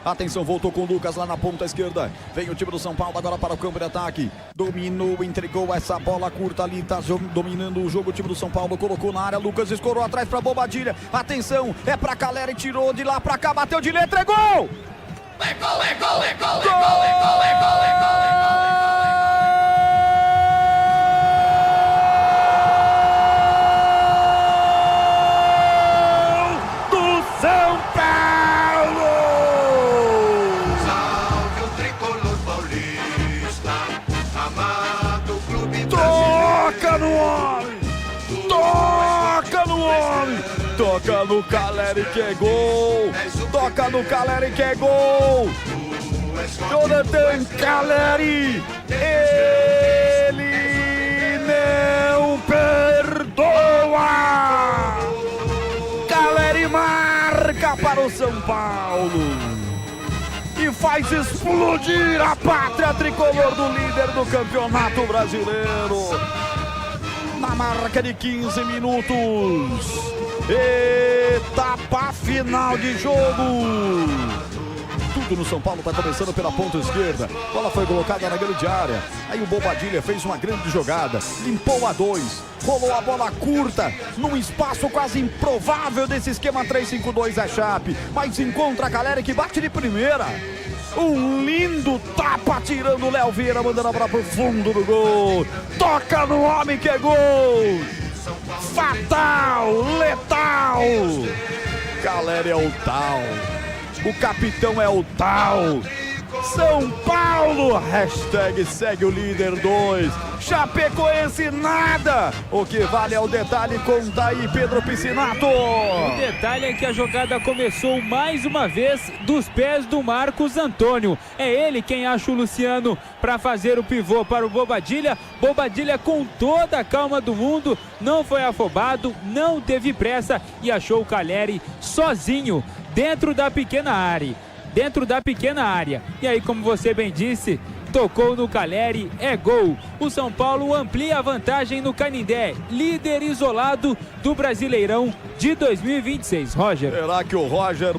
Atenção, voltou com o Lucas lá na ponta esquerda. Vem o time do São Paulo agora para o campo de ataque. Dominou, entregou essa bola curta ali. Tá dominando o jogo o time do São Paulo. Colocou na área, Lucas escorou atrás para Bobadilha. Atenção, é para Caleri, tirou de lá para cá, bateu de letra, é gol! É gol, é gol, é gol, é gol, é gol, é gol, é gol, é gol. São Paulo! Salve o tricolor paulista, amado clube Toca no homem! Toca no homem! Toca no Caleri que é gol! Toca no Caleri que é gol! Jonathan Caleri! Ele não perdoa! Caleri marca para o São Paulo e faz explodir a pátria tricolor do líder do Campeonato Brasileiro. Na marca de 15 minutos, etapa final de jogo. Tudo no São Paulo está começando pela ponta esquerda. Bola foi colocada na grande área. Aí o Bobadilha fez uma grande jogada. Limpou a 2. Rolou a bola curta num espaço quase improvável desse esquema 3-5-2 da Chape. Mas encontra a Caleri que bate de primeira. Um lindo tapa tirando o Léo Vieira, mandando a bola pro fundo do gol. Toca no homem que é gol. Fatal, letal. Caleri é o tal. O capitão é o tal. São Paulo, hashtag segue o líder 2. Chapecoense nada. O que vale é o detalhe, conta aí Pedro Piscinato. O detalhe é que a jogada começou mais uma vez dos pés do Marcos Antônio. É ele quem acha o Luciano para fazer o pivô para o Bobadilha. Bobadilha com toda a calma do mundo, não foi afobado, não teve pressa e achou o Caleri sozinho dentro da pequena área. E aí, como você bem disse, tocou no Caleri, é gol. O São Paulo amplia a vantagem no Canindé, líder isolado do Brasileirão de 2026. Roger. Será que o Roger